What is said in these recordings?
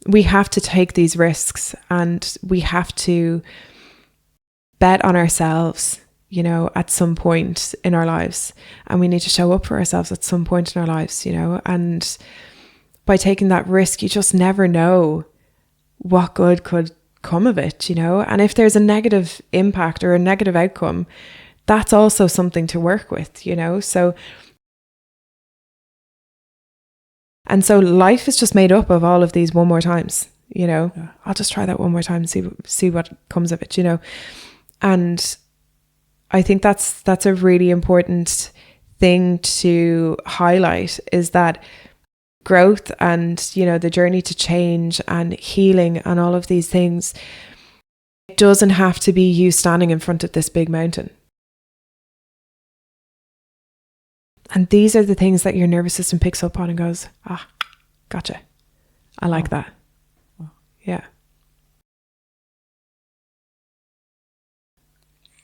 we have to take these risks, and we have to bet on ourselves, you know, at some point in our lives, and we need to show up for ourselves at some point in our lives, you know, and by taking that risk, you just never know what good could come of it, you know. And if there's a negative impact or a negative outcome, that's also something to work with, you know. So life is just made up of all of these one more times, you know. Yeah. I'll just try that one more time and see what comes of it, you know. And I think that's a really important thing to highlight, is that growth and, you know, the journey to change and healing and all of these things, it doesn't have to be you standing in front of this big mountain. And these are the things that your nervous system picks up on and goes, gotcha. I like that. Yeah.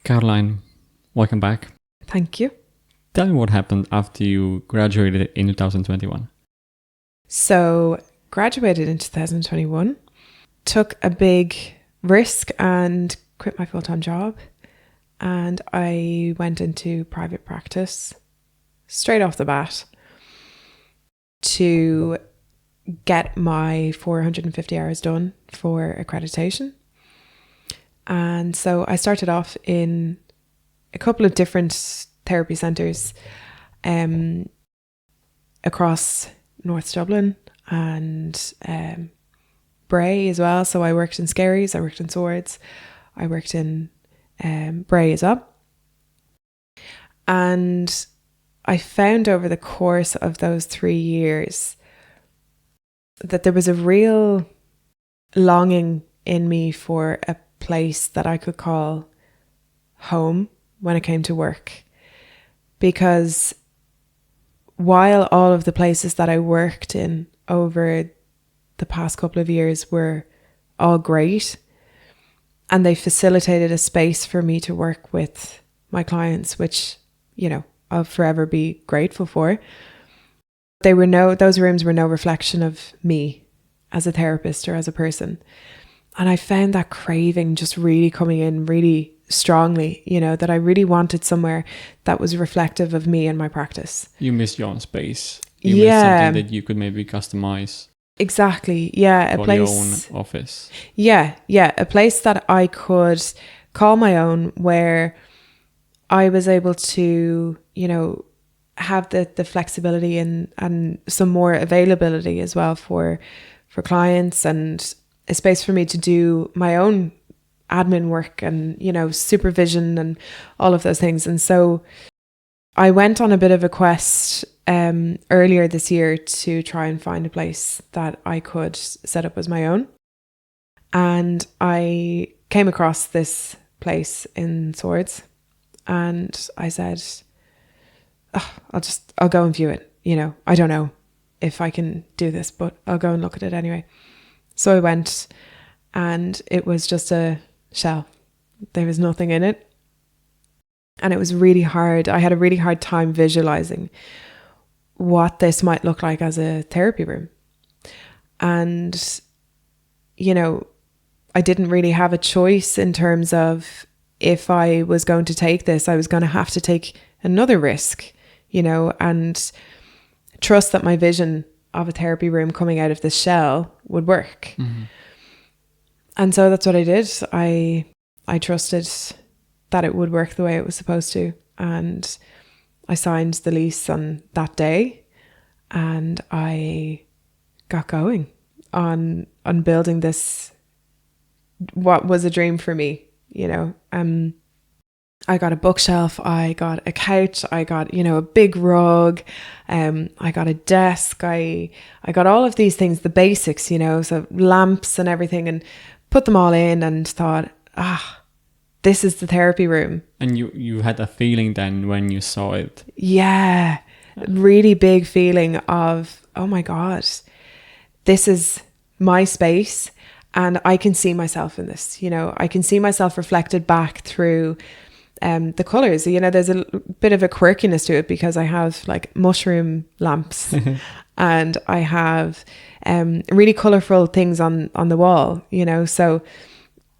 Caroline, welcome back. Thank you. Tell me what happened after you graduated in 2021. So, graduated in 2021, took a big risk and quit my full-time job. And I went into private practice straight off the bat to get my 450 hours done for accreditation. And so I started off in a couple of different therapy centres across North Dublin and Bray as well. So I worked in Skerries, I worked in Swords, I worked in Bray as well. And I found over the course of those 3 years that there was a real longing in me for a place that I could call home when it came to work. Because while all of the places that I worked in over the past couple of years were all great, and they facilitated a space for me to work with my clients, which, you know, I'll forever be grateful for, those rooms were no reflection of me as a therapist or as a person. And I found that craving just really coming in really strongly, you know, that I really wanted somewhere that was reflective of me and my practice. You missed your own space. You missed something that you could maybe customize. Exactly. Yeah. For your own office. Yeah. Yeah. A place that I could call my own, where I was able to, you know, have the flexibility and some more availability as well for clients, and a space for me to do my own admin work and, you know, supervision and all of those things. And so I went on a bit of a quest earlier this year to try and find a place that I could set up as my own. And I came across this place in Swords, and I said, I'll go and view it. You know, I don't know if I can do this, but I'll go and look at it anyway. So I went, and it was just a shell. There was nothing in it. And it was really hard. I had a really hard time visualizing what this might look like as a therapy room. And, you know, I didn't really have a choice in terms of, if I was going to take this, I was going to have to take another risk, you know, and trust that my vision of a therapy room coming out of this shell would work. Mm-hmm. And so that's what I did. I trusted that it would work the way it was supposed to. And I signed the lease on that day, and I got going on building this, what was a dream for me, you know. I got a bookshelf, I got a couch, I got, you know, a big rug, I got a desk, I got all of these things, the basics, you know, so lamps and everything, and put them all in and thought, this is the therapy room. And you had a feeling then when you saw it? Yeah, really big feeling of, oh my God, this is my space, and I can see myself in this, you know. I can see myself reflected back through the colors, you know, there's a bit of a quirkiness to it because I have like mushroom lamps and I have really colorful things on the wall, you know, so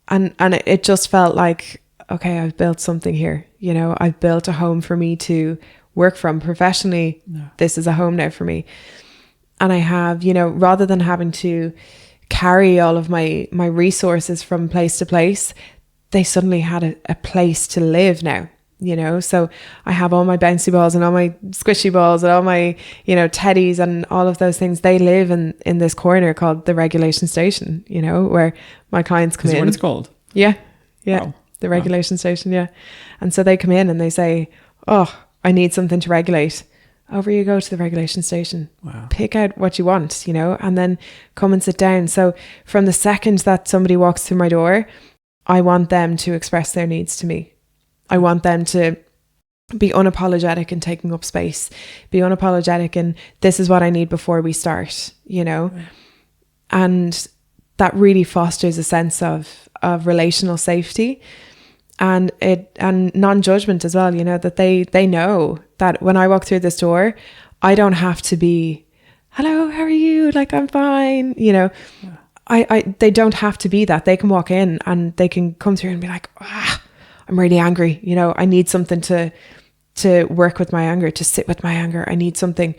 and it just felt like, okay, I've built something here, you know, I've built a home for me to work from professionally. This is a home now for me. And I have, you know, rather than having to carry all of my resources from place to place, they suddenly had a place to live now, you know. So I have all my bouncy balls and all my squishy balls and all my, you know, teddies and all of those things. They live in this corner called the regulation station, you know, where my clients come in. Is that what it's called? Yeah. Wow. The regulation station, yeah. And so they come in and they say, oh, I need something to regulate. Over you go to the regulation station. Wow. Pick out what you want, you know, and then come and sit down. So from the second that somebody walks through my door, I want them to express their needs to me. I want them to be unapologetic in taking up space, be unapologetic in this is what I need before we start, you know. Right. And that really fosters a sense of relational safety and non-judgment as well, you know, that they know that when I walk through this door, I don't have to be, hello, how are you? Like, I'm fine, you know. Yeah. They don't have to be that. They can walk in and they can come through and be like, I'm really angry. You know, I need something to work with my anger, to sit with my anger. I need something.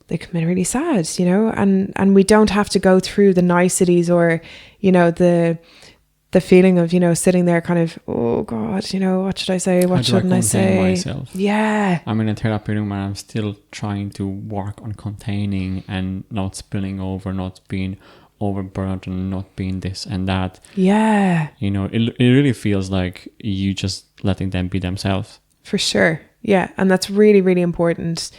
They come in really sad, you know, and we don't have to go through the niceties or, you know, the feeling of, you know, sitting there kind of, oh God, you know, what should I say? What shouldn't I say? Myself? Yeah. I'm in a therapy room and I'm still trying to work on containing and not spilling over, not being overburdened, not being this and that. Yeah. You know, it really feels like you just letting them be themselves. For sure. Yeah. And that's really, really important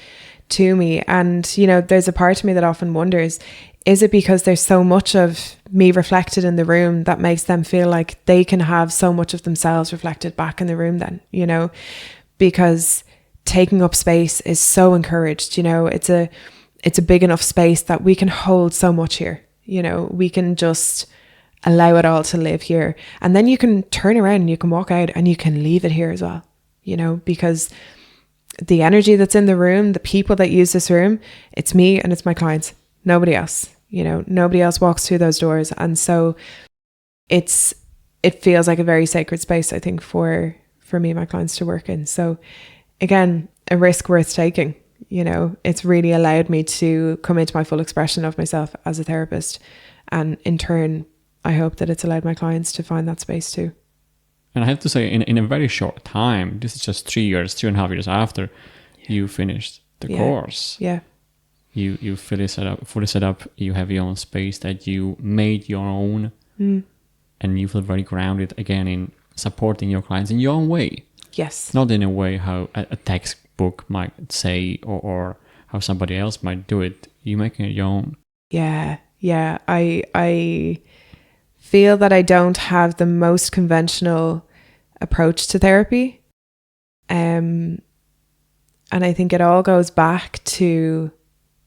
to me. And, you know, there's a part of me that often wonders, is it because there's so much of me reflected in the room that makes them feel like they can have so much of themselves reflected back in the room then, you know, because taking up space is so encouraged, you know, it's a big enough space that we can hold so much here, you know, we can just allow it all to live here. And then you can turn around and you can walk out and you can leave it here as well, you know, because the energy that's in the room, the people that use this room, it's me and it's my clients. Nobody else, you know, nobody else walks through those doors. And so it feels like a very sacred space, I think, for me and my clients to work in. So again, a risk worth taking, you know, it's really allowed me to come into my full expression of myself as a therapist. And in turn, I hope that it's allowed my clients to find that space too. And I have to say, in a very short time, this is just 3.5 years after you finished the course. Yeah. You fully set up, you have your own space that you made your own, and you feel very grounded again in supporting your clients in your own way. Yes. Not in a way how a textbook might say or how somebody else might do it. You making it your own. Yeah. Yeah. I feel that I don't have the most conventional approach to therapy. And I think it all goes back to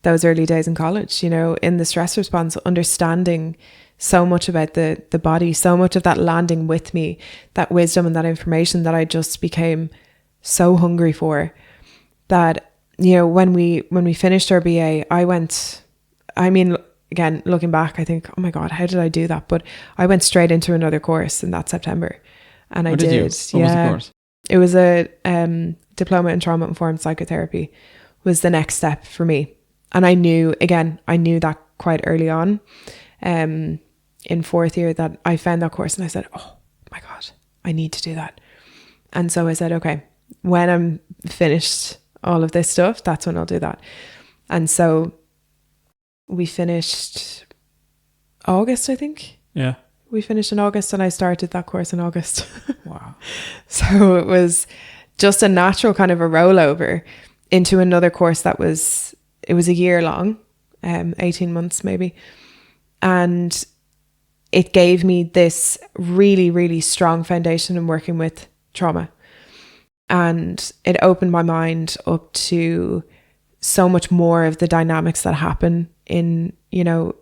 those early days in college, you know, in the stress response, understanding so much about the body, so much of that landing with me, that wisdom and that information that I just became so hungry for, that, you know, when we finished our BA, again, looking back, I think, oh my God, how did I do that? But I went straight into another course in that September. And What did was the course? It was a Diploma in Trauma-Informed Psychotherapy was the next step for me. And I knew that quite early on, in fourth year, that I found that course and I said, oh my God, I need to do that. And so I said, okay, when I'm finished all of this stuff, that's when I'll do that. And so we finished August, I think. Yeah. We finished in August and I started that course in August. Wow. So it was just a natural kind of a rollover into another course it was a year long, 18 months maybe. And it gave me this really, really strong foundation in working with trauma. And it opened my mind up to so much more of the dynamics that happen in, you know,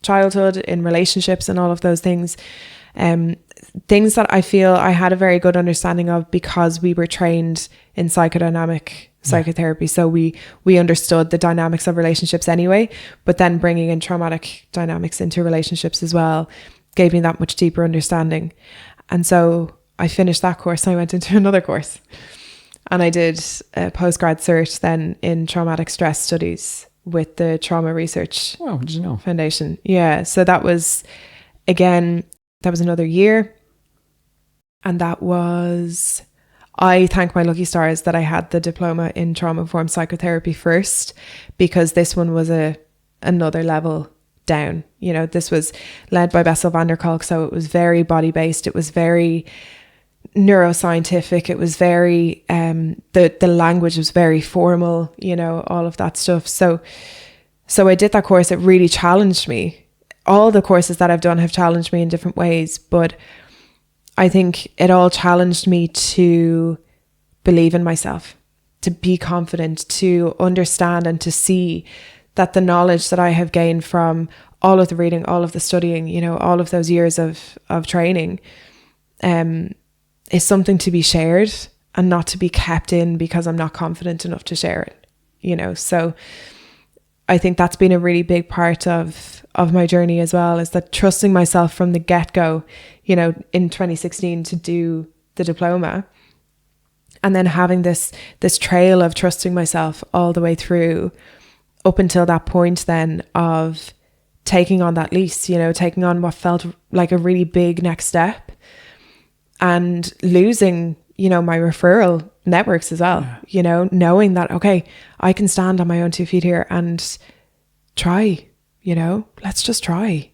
childhood, in relationships and all of those things. things that I feel I had a very good understanding of because we were trained in psychodynamic psychotherapy. So we understood the dynamics of relationships anyway, but then bringing in traumatic dynamics into relationships as well gave me that much deeper understanding. And so I finished that course and I went into another course and I did a postgrad cert then in traumatic stress studies with the Trauma Research Foundation. Yeah. So that was, again, that was another year. And that was, I thank my lucky stars that I had the diploma in trauma-informed psychotherapy first, because this one was another level down. You know, this was led by Bessel van der Kolk, so it was very body-based. It was very neuroscientific. It was very, the language was very formal, you know, all of that stuff. So I did that course. It really challenged me. All the courses that I've done have challenged me in different ways, but I think it all challenged me to believe in myself, to be confident, to understand and to see that the knowledge that I have gained from all of the reading, all of the studying, you know, all of those years of training, is something to be shared and not to be kept in because I'm not confident enough to share it, you know. So I think that's been a really big part of my journey as well, is that trusting myself from the get-go, you know, in 2016 to do the diploma, and then having this trail of trusting myself all the way through up until that point then of taking on that lease, you know, taking on what felt like a really big next step and losing, you know, my referral networks as well, you know, knowing that, okay, I can stand on my own 2 feet here and try, you know, let's just try.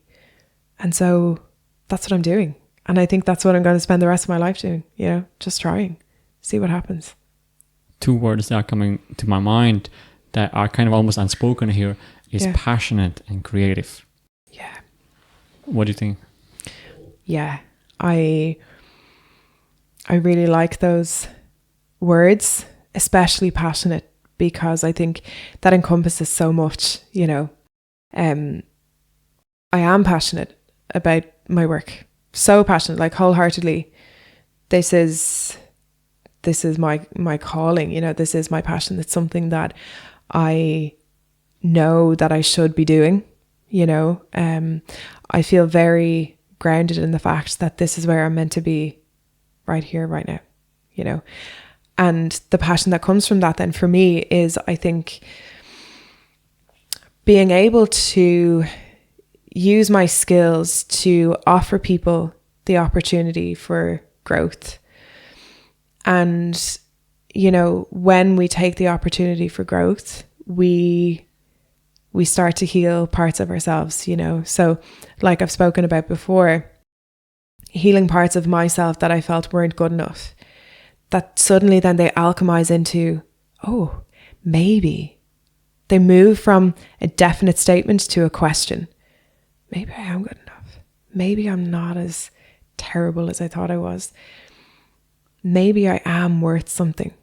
And so that's what I'm doing. And I think that's what I'm going to spend the rest of my life doing, you know, just trying, see what happens. 2 words that are coming to my mind that are kind of almost unspoken here is passionate and creative. Yeah. What do you think? Yeah, I really like those words, especially passionate, because I think that encompasses so much, you know. I am passionate about my work, so passionate, like wholeheartedly. This is my calling, you know, this is my passion. It's something that I know that I should be doing, you know. I feel very grounded in the fact that this is where I'm meant to be right here, right now, you know. And the passion that comes from that then for me is, I think, being able to use my skills to offer people the opportunity for growth. And, you know, when we take the opportunity for growth, we start to heal parts of ourselves, you know. So like I've spoken about before, healing parts of myself that I felt weren't good enough, that suddenly then they alchemize into, oh, maybe. They move from a definite statement to a question. Maybe I am good enough. Maybe I'm not as terrible as I thought I was. Maybe I am worth something.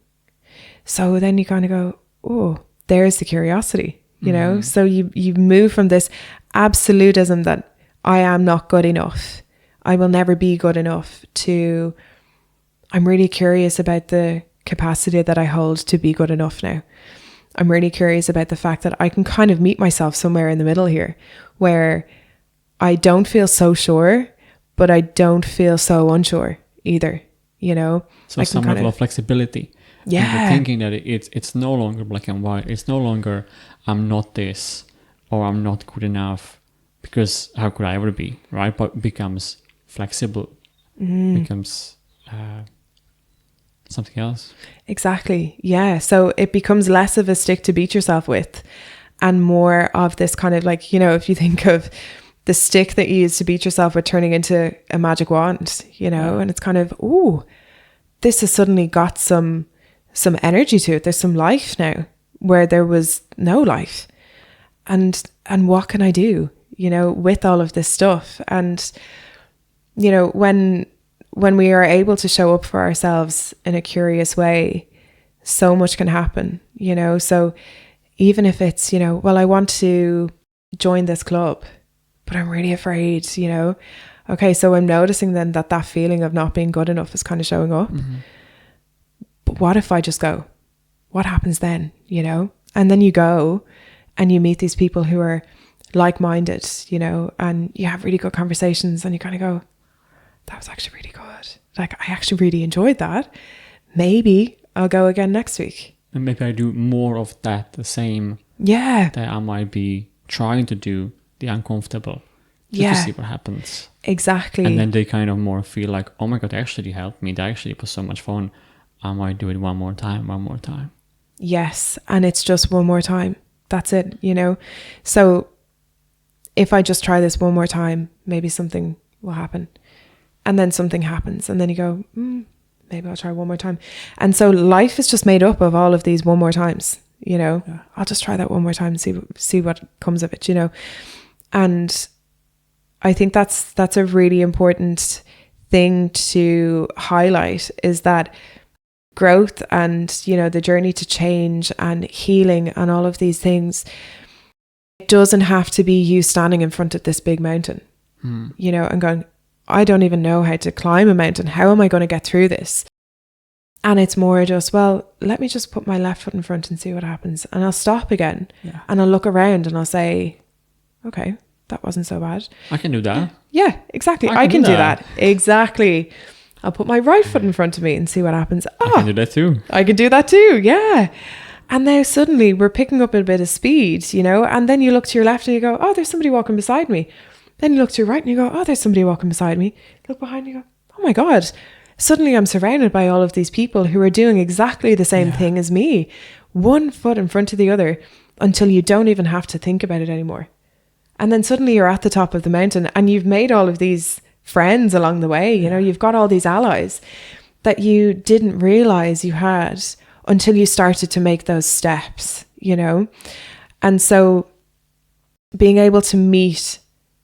So then you kind of go, oh, there's the curiosity, you know? So you move from this absolutism that I am not good enough, I will never be good enough, to I'm really curious about the capacity that I hold to be good enough now. I'm really curious about the fact that I can kind of meet myself somewhere in the middle here, where I don't feel so sure, but I don't feel so unsure either, you know? So some level of flexibility. Yeah. You're thinking that it's no longer black and white. It's no longer I'm not this or I'm not good enough, because how could I ever be, right? But it becomes flexible, becomes something else. Exactly. Yeah. So it becomes less of a stick to beat yourself with and more of this kind of like, you know, if you think of the stick that you use to beat yourself with turning into a magic wand, you know, and it's kind of, ooh, this has suddenly got some energy to it. There's some life now where there was no life. And what can I do, you know, with all of this stuff? And, you know, when we are able to show up for ourselves in a curious way, so much can happen, you know. So even if it's, you know, well, I want to join this club, but I'm really afraid, you know, okay, so I'm noticing then that feeling of not being good enough is kind of showing up. But what if I just go? What happens then, you know? And then you go and you meet these people who are like-minded, you know, and you have really good conversations, and you kind of go, that was actually really good. Like, I actually really enjoyed that. Maybe I'll go again next week. And maybe I do more of that, the same. Yeah. That I might be trying to do the uncomfortable. Just to see what happens. Exactly. And then they kind of more feel like, oh my God, they actually helped me. They actually was so much fun. I might do it one more time. Yes. And it's just one more time. That's it, you know. So if I just try this one more time, maybe something will happen. And then something happens. And then you go, maybe I'll try one more time. And so life is just made up of all of these one more times, you know. Yeah. I'll just try that one more time and see what comes of it, you know. And I think that's a really important thing to highlight, is that growth and, you know, the journey to change and healing and all of these things, it doesn't have to be you standing in front of this big mountain, you know, and going, I don't even know how to climb a mountain. How am I going to get through this? And it's more just, well, let me just put my left foot in front and see what happens. And I'll stop again and I'll look around and I'll say, okay, that wasn't so bad. I can do that. Yeah, exactly. I can do that. Exactly. I'll put my right foot in front of me and see what happens. I can do that too. I can do that too. Yeah. And now suddenly we're picking up a bit of speed, you know, and then you look to your left and you go, oh, there's somebody walking beside me. Then you look to your right and you go, oh, there's somebody walking beside me. Look behind and you go, oh my God. Suddenly I'm surrounded by all of these people who are doing exactly the same thing as me. One foot in front of the other, until you don't even have to think about it anymore. And then suddenly you're at the top of the mountain and you've made all of these friends along the way. You know, you've got all these allies that you didn't realize you had until you started to make those steps, you know. And so being able to meet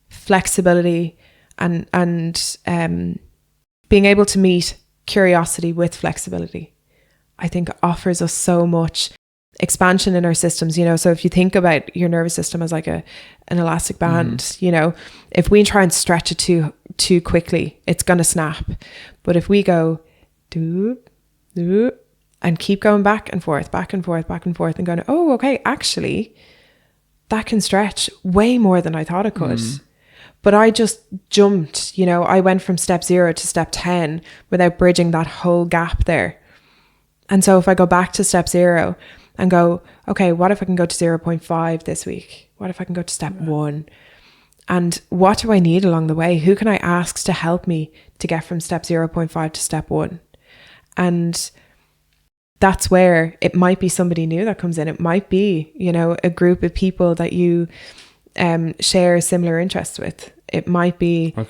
flexibility and being able to meet curiosity with flexibility, I think offers us so much expansion in our systems, you know. So if you think about your nervous system as like an elastic band, you know, if we try and stretch it too quickly, it's going to snap. But if we go do and keep going back and forth and going, oh, okay, actually that can stretch way more than I thought it could. But I just jumped, you know, I went from step 0 to step 10 without bridging that whole gap there. And so if I go back to step 0 and go, okay, what if I can go to 0.5 this week? What if I can go to step 1? And what do I need along the way? Who can I ask to help me to get from step 0.5 to step 1? And that's where it might be somebody new that comes in. It might be, you know, a group of people that you share similar interests with. It might be... Or a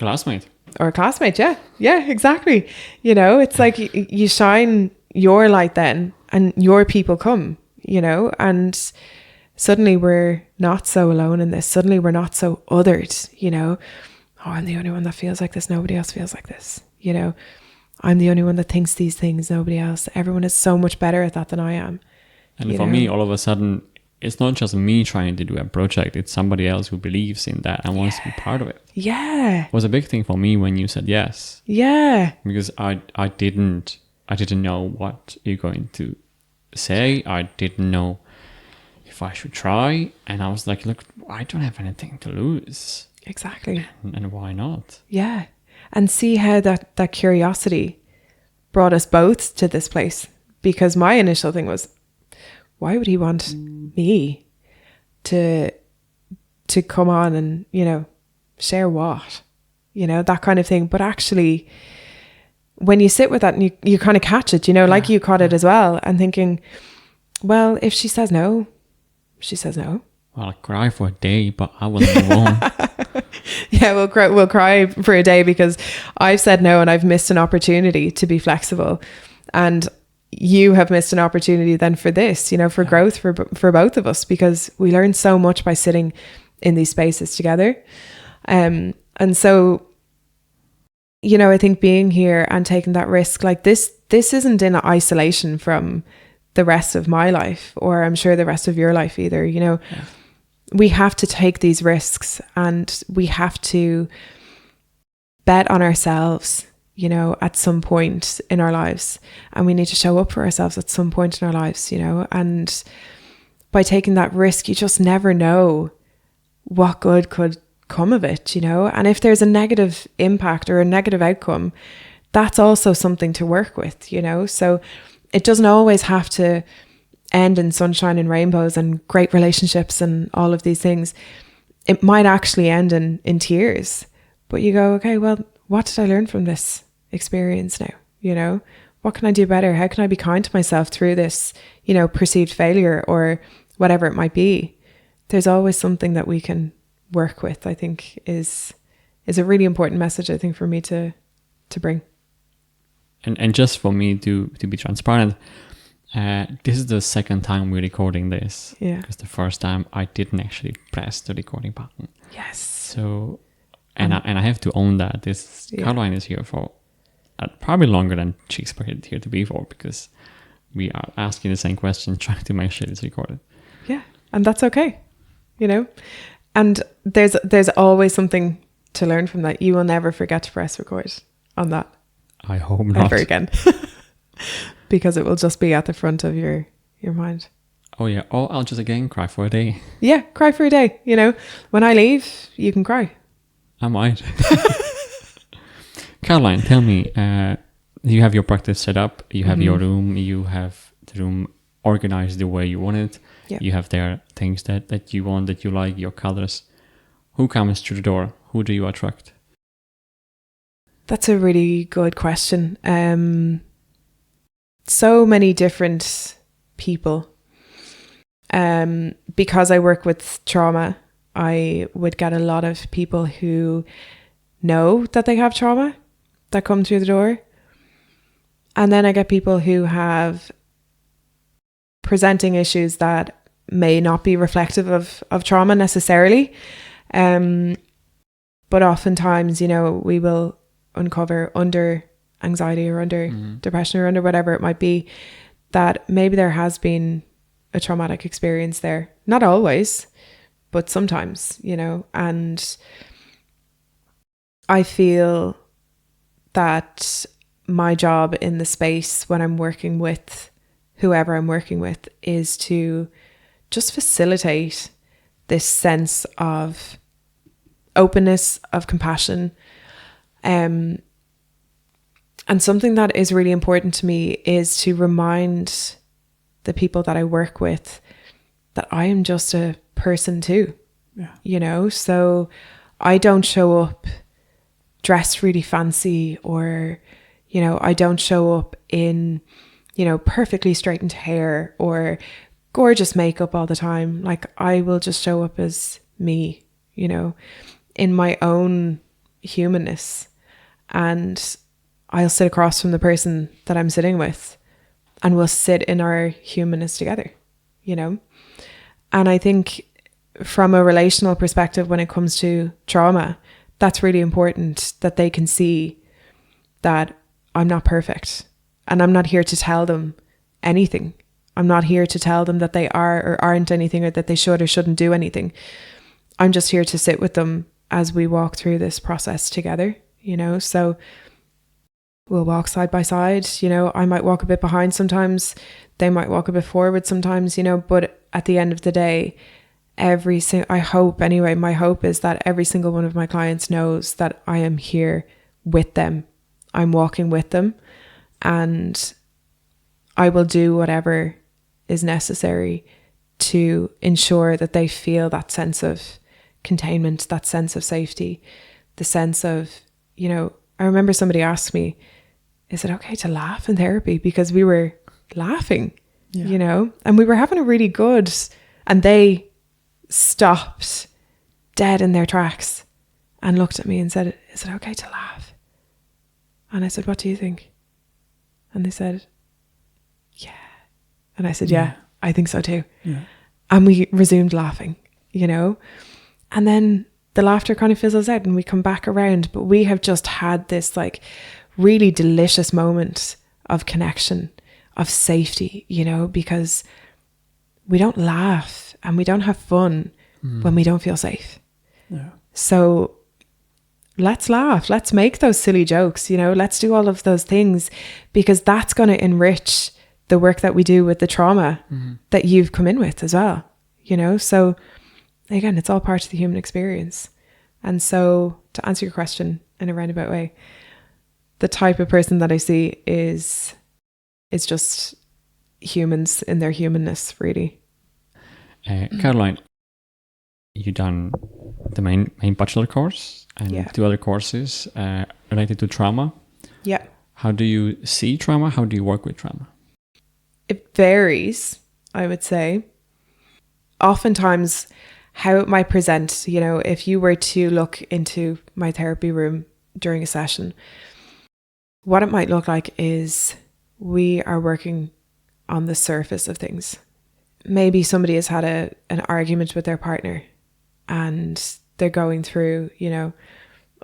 classmate. Yeah, exactly. You know, it's like you shine your light then and your people come, you know, and suddenly we're not so alone in this. Suddenly we're not so othered, you know. Oh, I'm the only one that feels like this. Nobody else feels like this, you know. I'm the only one that thinks these things. Nobody else. Everyone is so much better at that than I am. And for me, all of a sudden, it's not just me trying to do a project. It's somebody else who believes in that and wants to be part of it. Yeah. It was a big thing for me when you said yes. Yeah. Because I didn't know what you're going to say. I didn't know if I should try. And I was like, look, I don't have anything to lose. Exactly. And why not? Yeah. And see how that curiosity brought us both to this place. Because my initial thing was, why would he want me to come on and, you know, share what? You know, that kind of thing. But actually, when you sit with that and you kind of catch it, you know, like you caught it as well, and thinking, well, if she says no, she says no. Well, I'll cry for a day, but I will move on. Yeah, we'll cry for a day because I've said no and I've missed an opportunity to be flexible. And you have missed an opportunity then for this, you know, for growth for both of us, because we learn so much by sitting in these spaces together. And so, you know, I think being here and taking that risk, like this isn't in isolation from the rest of my life, or I'm sure the rest of your life either, you know. We have to take these risks and we have to bet on ourselves, you know, at some point in our lives, and we need to show up for ourselves at some point in our lives, you know, and by taking that risk, you just never know what good could come of it, you know. And if there's a negative impact or a negative outcome, that's also something to work with, you know. So it doesn't always have to end in sunshine and rainbows and great relationships and all of these things. It might actually end in tears, but you go, okay, well, what did I learn from this experience now? You know, what can I do better? How can I be kind to myself through this, you know, perceived failure or whatever it might be? There's always something that we can work with, I think is a really important message, I think, for me to bring. And just for me to be transparent, this is the second time we're recording this. Yeah. Because the first time I didn't actually press the recording button. Yes. So, and I have to own that. Caroline is here for probably longer than she expected here to be for, because we are asking the same question, trying to make sure it's recorded. Yeah. And that's okay, you know. And there's always something to learn from that. You will never forget to press record on that. I hope not. Ever again. Because it will just be at the front of your mind. Oh yeah. Oh, I'll just again cry for a day. Yeah, cry for a day. You know, when I leave, you can cry. I might. Caroline, tell me, you have your practice set up, you have your room, you have the room organized the way you want it. Yep. You have there things that you want, that you like, your colors. Who comes through the door? Who do you attract? That's a really good question. So many different people. Because I work with trauma, I would get a lot of people who know that they have trauma that come through the door. And then I get people who have presenting issues that may not be reflective of trauma necessarily. But oftentimes, you know, we will uncover under anxiety or under depression or under whatever it might be, that maybe there has been a traumatic experience there. Not always, but sometimes, you know. And I feel that my job in the space when I'm working with whoever I'm working with is to just facilitate this sense of openness, of compassion. And something that is really important to me is to remind the people that I work with that I am just a person too. Yeah. You know, so I don't show up dressed really fancy, or, you know, I don't show up in, you know, perfectly straightened hair or gorgeous makeup all the time. Like, I will just show up as me, you know, in my own humanness. And I'll sit across from the person that I'm sitting with, and we'll sit in our humanness together, you know. And I think from a relational perspective, when it comes to trauma, that's really important, that they can see that I'm not perfect, and I'm not here to tell them anything. I'm not here to tell them that they are or aren't anything, or that they should or shouldn't do anything. I'm just here to sit with them as we walk through this process together, you know. So we'll walk side by side, you know. I might walk a bit behind sometimes, they might walk a bit forward sometimes, you know, but at the end of the day, I hope anyway, my hope is that every single one of my clients knows that I am here with them. I'm walking with them, and I will do whatever is necessary to ensure that they feel that sense of containment, that sense of safety, the sense of, you know, I remember somebody asked me, is it okay to laugh in therapy? Because we were laughing, you know, and we were having a really good, and they stopped dead in their tracks and looked at me and said, is it okay to laugh? And I said, what do you think? And they said, yeah. And I said, yeah, I think so too. Yeah. And we resumed laughing, you know, and then the laughter kind of fizzles out and we come back around, but we have just had this like really delicious moment of connection, of safety, you know, because we don't laugh and we don't have fun when we don't feel safe. Yeah. So let's laugh. Let's make those silly jokes, you know, let's do all of those things, because that's going to enrich the work that we do with the trauma that you've come in with as well, you know? So again, it's all part of the human experience. And so to answer your question in a roundabout way, the type of person that I see is just humans in their humanness, really. Caroline, you done the main bachelor course and 2 other courses related to trauma. Yeah. How do you see trauma? How do you work with trauma? It varies, I would say. Oftentimes, how it might present, you know, if you were to look into my therapy room during a session, what it might look like is we are working on the surface of things. Maybe somebody has had an argument with their partner and they're going through, you know,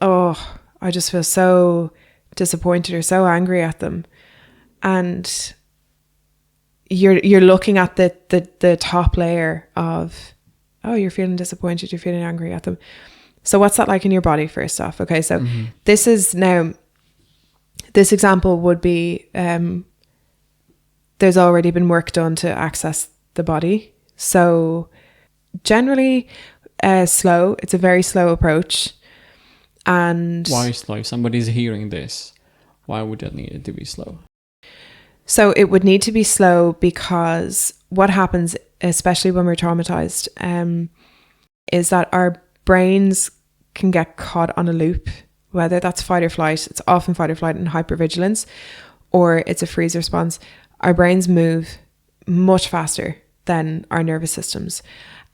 oh, I just feel so disappointed or so angry at them. And you're looking at the top layer of, oh, you're feeling disappointed, you're feeling angry at them. So what's that like in your body, first off? Okay, so this example would be, there's already been work done to access the body. So generally slow, it's a very slow approach. And why slow? If somebody's hearing this, why would that need it to be slow? So it would need to be slow because what happens, especially when we're traumatized, is that our brains can get caught on a loop, whether that's fight or flight. It's often fight or flight and hypervigilance, or it's a freeze response. Our brains move much faster than our nervous systems.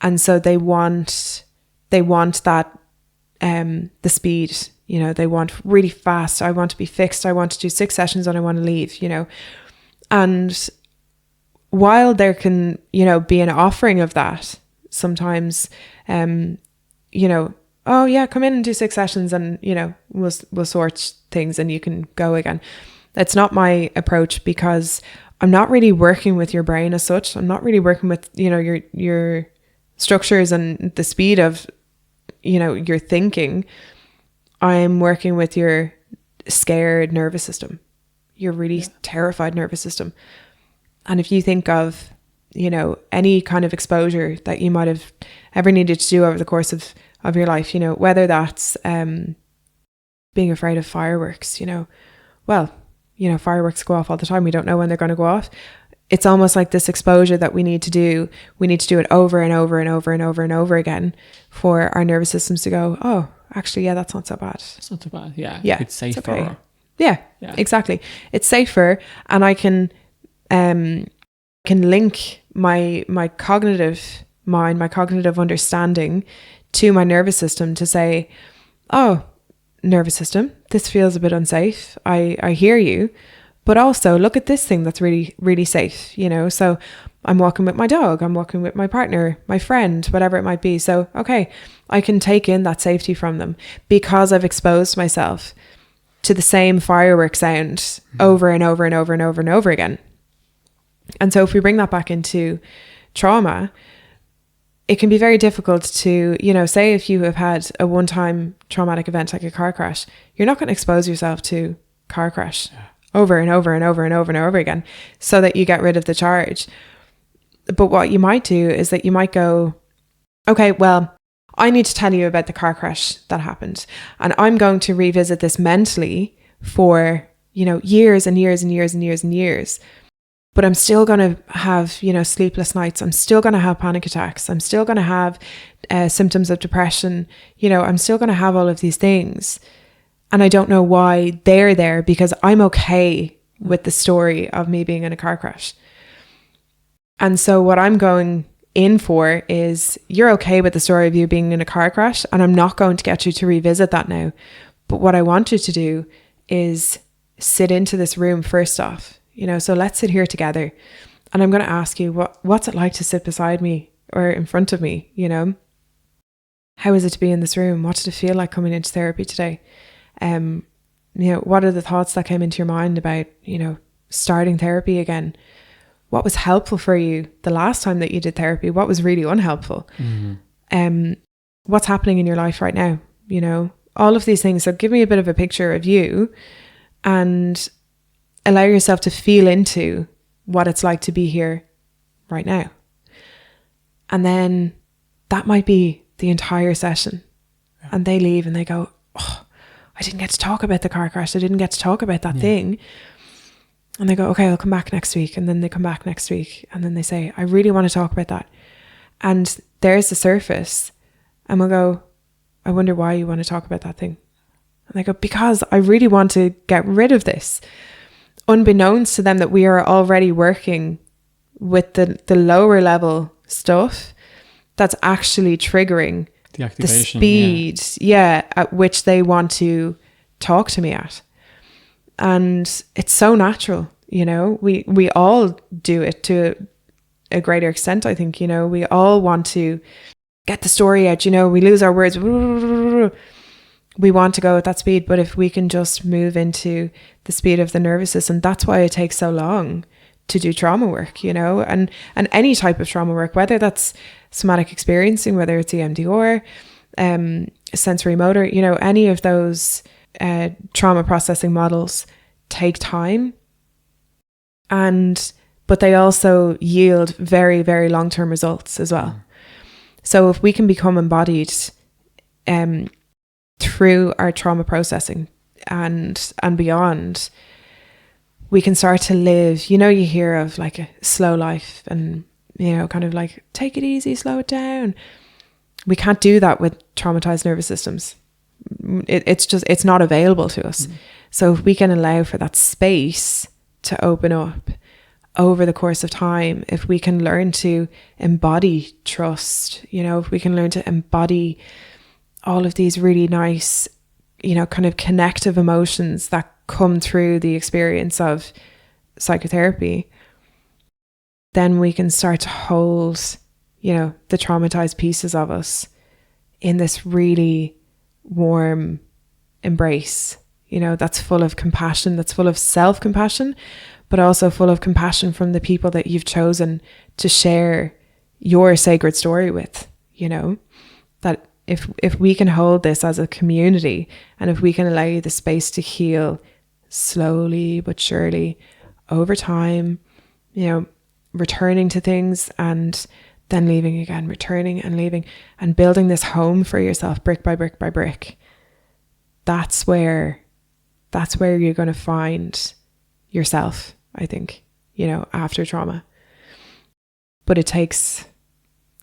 And so they want that, the speed, you know, they want really fast. I want to be fixed. I want to do 6 sessions and I want to leave, you know. And while there can, you know, be an offering of that, sometimes, you know, oh yeah, come in and do 6 sessions and, you know, we'll sort things and you can go again. That's not my approach, because I'm not really working with your brain as such. I'm not really working with, you know, your structures and the speed of, you know, your thinking. I'm working with your scared nervous system, your really terrified nervous system. And if you think of, you know, any kind of exposure that you might have ever needed to do over the course of your life, you know, whether that's being afraid of fireworks, you know, well, you know, fireworks go off all the time. We don't know when they're going to go off. It's almost like this exposure that we need to do. We need to do it over and over and over and over and over again for our nervous systems to go, oh, actually, yeah, that's not so bad. It's not so bad. Yeah. Yeah. It's safer. It's okay. Yeah, exactly. It's safer. And I can link my cognitive mind, my cognitive understanding to my nervous system to say, oh, nervous system, this feels a bit unsafe. I hear you, but also look at this thing that's really, really safe, you know? So I'm walking with my dog, I'm walking with my partner, my friend, whatever it might be. So, okay, I can take in that safety from them because I've exposed myself to the same firework sound over and over and over and over and over again. And so if we bring that back into trauma, it can be very difficult to, you know, say if you have had a one-time traumatic event like a car crash, you're not going to expose yourself to car crash over and over and over and over and over again so that you get rid of the charge. But what you might do is that you might go, okay, well, I need to tell you about the car crash that happened. And I'm going to revisit this mentally for, you know, years and years and years and years and years. But I'm still going to have, you know, sleepless nights. I'm still going to have panic attacks. I'm still going to have symptoms of depression. You know, I'm still going to have all of these things. And I don't know why they're there, because I'm okay with the story of me being in a car crash. And so what I'm going in for is, you're okay with the story of you being in a car crash, and I'm not going to get you to revisit that now. But what I want you to do is sit into this room first off. You know, so let's sit here together, and I'm going to ask you, what's it like to sit beside me or in front of me? You know, how is it to be in this room? What did it feel like coming into therapy today? You know, what are the thoughts that came into your mind about, you know, starting therapy again? What was helpful for you the last time that you did therapy? What was really unhelpful? What's happening in your life right now? You know, all of these things. So give me a bit of a picture of you and allow yourself to feel into what it's like to be here right now. And then that might be the entire session. Yeah. And they leave and they go, oh, I didn't get to talk about the car crash. I didn't get to talk about that thing. And they go, okay, I'll come back next week. And then they come back next week. And then they say, I really want to talk about that. And there's the surface. And we'll go, I wonder why you want to talk about that thing. And they go, because I really want to get rid of this. Unbeknownst to them that we are already working with the lower level stuff that's actually triggering the speed, at which they want to talk to me at. And it's so natural, you know, we all do it to a greater extent, I think, you know, we all want to get the story out, you know, we lose our words. We want to go at that speed, but if we can just move into the speed of the nervous system, that's why it takes so long to do trauma work, you know, and any type of trauma work, whether that's somatic experiencing, whether it's EMDR, sensory motor, you know, any of those trauma processing models take time, but they also yield very, very long-term results as well. So if we can become embodied through our trauma processing and beyond, we can start to live, you know, you hear of like a slow life and, you know, kind of like take it easy, slow it down. We can't do that with traumatized nervous systems. It's not available to us. So if we can allow for that space to open up over the course of time, if we can learn to embody trust, you know, if we can learn to embody all of these really nice, you know, kind of connective emotions that come through the experience of psychotherapy, then we can start to hold, you know, the traumatized pieces of us in this really warm embrace, you know, that's full of compassion, that's full of self-compassion, but also full of compassion from the people that you've chosen to share your sacred story with, you know, that if we can hold this as a community and if we can allow you the space to heal slowly but surely over time, you know, returning to things and then leaving again, returning and leaving and building this home for yourself brick by brick by brick. That's where you're going to find yourself, I think, you know, after trauma. But it takes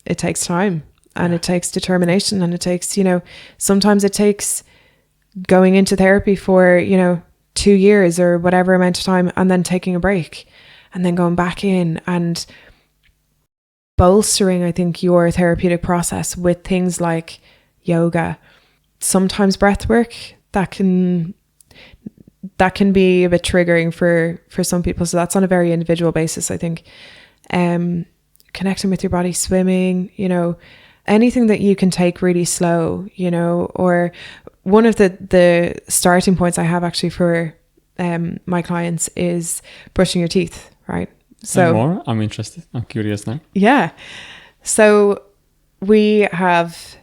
time and it takes determination and it takes, you know, sometimes it takes going into therapy for, you know, 2 years or whatever amount of time and then taking a break and then going back in and bolstering, I think, your therapeutic process with things like yoga, sometimes breath work. That can be a bit triggering for some people. So that's on a very individual basis, I think. Connecting with your body, swimming, you know, anything that you can take really slow, you know, or one of the starting points I have actually for my clients is brushing your teeth, right? So more? I'm interested. I'm curious now. Yeah. So we have,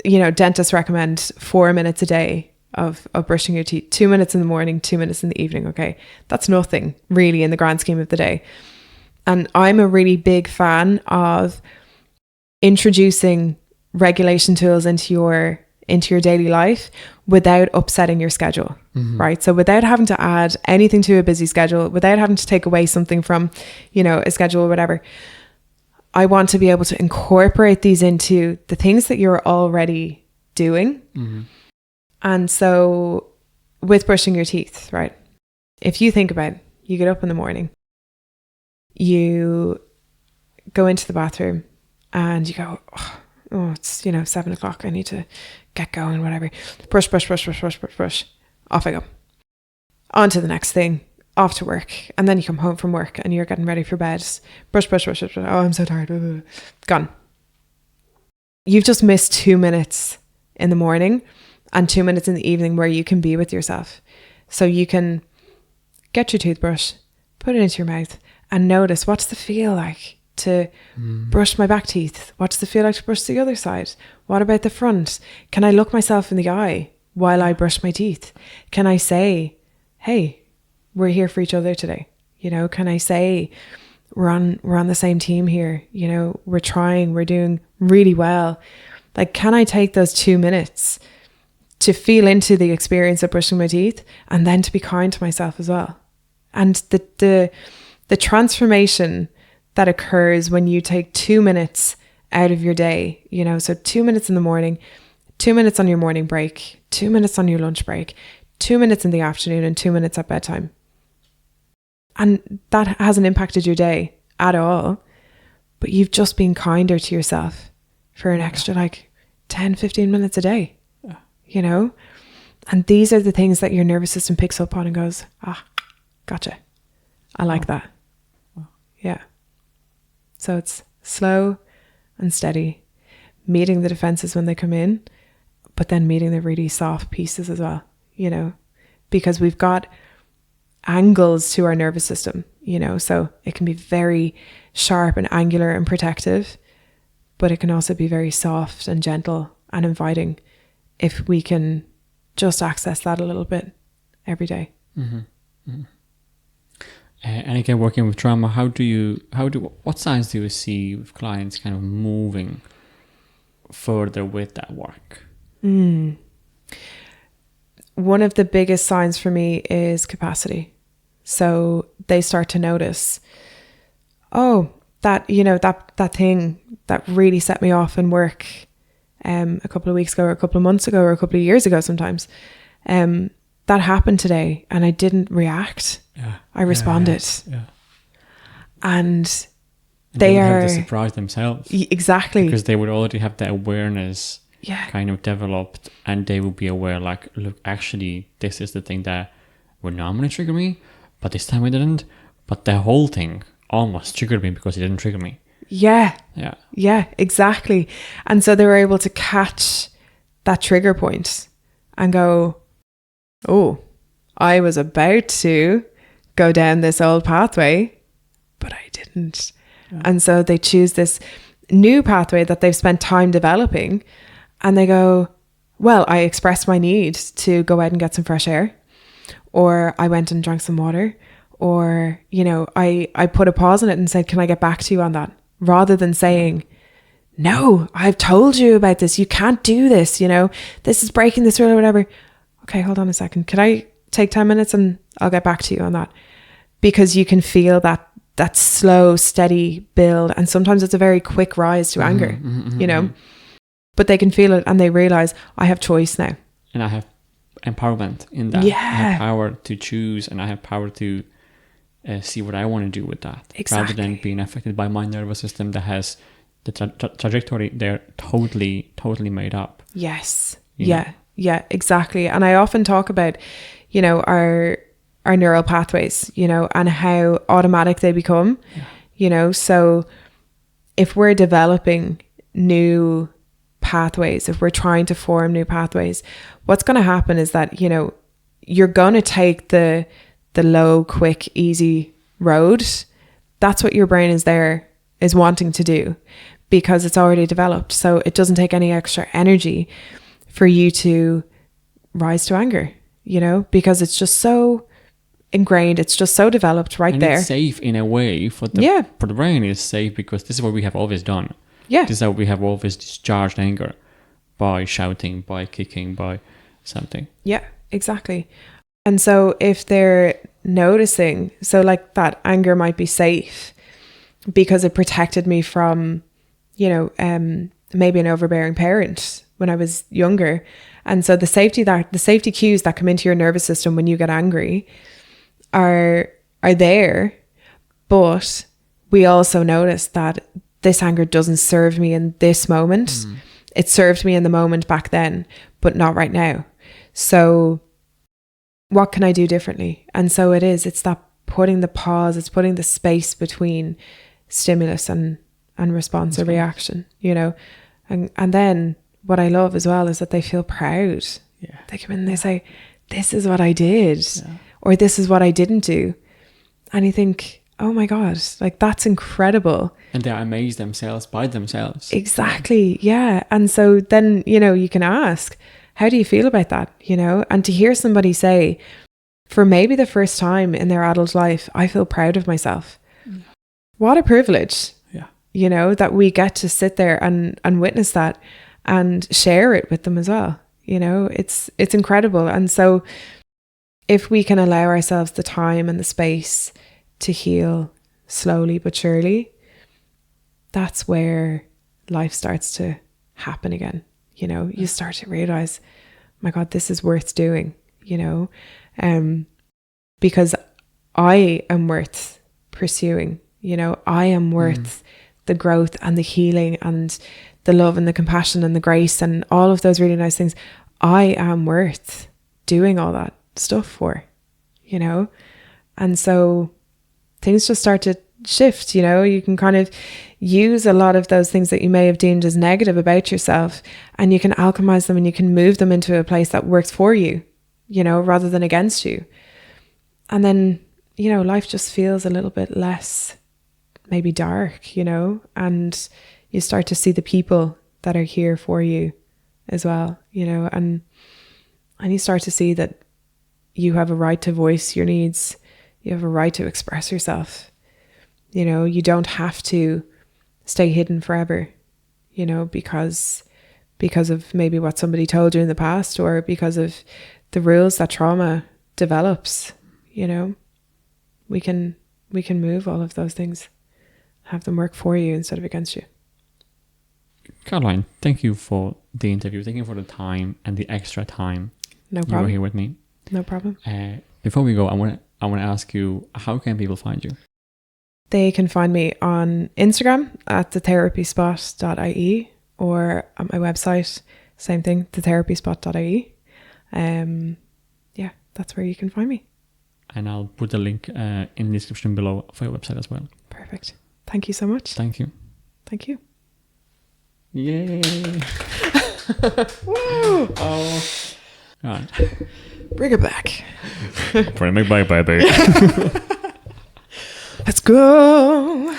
you know, dentists recommend 4 minutes a day of brushing your teeth, 2 minutes in the morning, 2 minutes in the evening. Okay. That's nothing really in the grand scheme of the day. And I'm a really big fan of introducing regulation tools into your daily life without upsetting your schedule, right? So without having to add anything to a busy schedule, without having to take away something from, you know, a schedule or whatever, I want to be able to incorporate these into the things that you're already doing. And so with brushing your teeth, right? If you think about it, you get up in the morning, you go into the bathroom and you go, oh, it's, you know, 7 o'clock. I need to get going, whatever. Brush. Off I go. On to the next thing. Off to work. And then you come home from work and you're getting ready for bed. Brush. Oh, I'm so tired. Gone. You've just missed 2 minutes in the morning and 2 minutes in the evening where you can be with yourself. So you can get your toothbrush, put it into your mouth and notice, what's the feel like to brush my back teeth? What's the feel like to brush the other side? What about the front? Can I look myself in the eye while I brush my teeth? Can I say, hey, we're here for each other today? Can I say, we're on the same team here? We're trying, we're doing really well. Like, can I take those 2 minutes to feel into the experience of brushing my teeth, and then to be kind to myself as well? And the transformation that occurs when you take 2 minutes out of your day, so 2 minutes in the morning, 2 minutes on your morning break, 2 minutes on your lunch break, 2 minutes in the afternoon, and 2 minutes at bedtime. And that hasn't impacted your day at all, but you've just been kinder to yourself for an extra 10, 15 minutes a day, And these are the things that your nervous system picks up on and goes, gotcha. I like that. Yeah. So it's slow and steady, meeting the defenses when they come in, but then meeting the really soft pieces as well, because we've got angles to our nervous system, so it can be very sharp and angular and protective, but it can also be very soft and gentle and inviting if we can just access that a little bit every day. Mm-hmm. Mm-hmm. And again, working with trauma, what signs do you see with clients kind of moving further with that work? One of the biggest signs for me is capacity. So they start to notice, that thing that really set me off in work a couple of weeks ago, or a couple of months ago, or a couple of years ago sometimes, that happened today and I didn't react. Yeah. I responded. Yeah. And they have to surprise themselves. Exactly. Because they would already have the awareness kind of developed, and they would be aware, look, actually, this is the thing that would normally trigger me, but this time it didn't. But the whole thing almost triggered me because it didn't trigger me. Yeah. Yeah. Yeah, exactly. And so they were able to catch that trigger point and go, I was about to go down this old pathway, but I didn't. Yeah. And so they choose this new pathway that they've spent time developing, and they go, well, I expressed my need to go out and get some fresh air, or I went and drank some water, or, I put a pause on it and said, can I get back to you on that? Rather than saying, no, I've told you about this. You can't do this. This is breaking this rule or whatever. Okay, hold on a second. Could I take 10 minutes and I'll get back to you on that? Because you can feel that slow, steady build. And sometimes it's a very quick rise to anger, but they can feel it and they realize, I have choice now. And I have empowerment in that. Yeah. I have power to choose, and I have power to see what I want to do with that. Exactly. Rather than being affected by my nervous system that has the trajectory there totally made up. Yes. Yeah, exactly. And I often talk about, our neural pathways, and how automatic they become, so if we're developing new pathways, if we're trying to form new pathways, what's going to happen is that, you're going to take the low, quick, easy road. That's what your brain is wanting to do, because it's already developed. So it doesn't take any extra energy for you to rise to anger, because it's just so ingrained. It's just so developed and there. It's safe in a way for the brain. Is safe because this is what we have always done. Yeah. This is how we have always discharged anger, by shouting, by kicking, by something. Yeah, exactly. And so if they're noticing, so that anger might be safe because it protected me from, maybe an overbearing parent when I was younger. And so the safety cues that come into your nervous system when you get angry are there, but we also notice that this anger doesn't serve me in this moment. It served me in the moment back then, but not right now. So what can I do differently? And so it's that putting the pause, it's putting the space between stimulus and response or reaction, and then what I love as well is that they feel proud. Yeah. They come in and they say, this is what I did, or this is what I didn't do. And you think, oh my God, that's incredible. And they're amazed by themselves. Exactly. Yeah. And so then, you can ask, how do you feel about that? You know, and to hear somebody say, for maybe the first time in their adult life, I feel proud of myself. What a privilege. Yeah. You know, that we get to sit there and witness that and share it with them as well. You know, it's incredible. And so if we can allow ourselves the time and the space to heal slowly but surely, that's where life starts to happen again. You know, you start to realize, my God, this is worth doing, you know, because I am worth pursuing, you know, I am worth the growth and the healing and the love and the compassion and the grace and all of those really nice things. I am worth doing all that stuff for, you know, and so things just start to shift. You know, you can kind of use a lot of those things that you may have deemed as negative about yourself, and you can alchemize them and you can move them into a place that works for you, you know, rather than against you. And then, you know, life just feels a little bit less maybe dark, you know, and you start to see the people that are here for you as well, you know, and you start to see that you have a right to voice your needs. You have a right to express yourself. You know, you don't have to stay hidden forever, you know, because of maybe what somebody told you in the past, or because of the rules that trauma develops. You know, we can move all of those things, have them work for you instead of against you. Caroline, thank you for the interview. Thank you for the time and the extra time. No problem. You were here with me. No problem. Before we go, I want to ask you, how can people find you? They can find me on Instagram at thetherapyspot.ie, or at my website, same thing, thetherapyspot.ie. Yeah, that's where you can find me. And I'll put a link in the description below for your website as well. Perfect. Thank you so much. Thank you. Thank you. Yay. Woo! Oh. All right. Bring it back. Bring me back, baby. Let's go.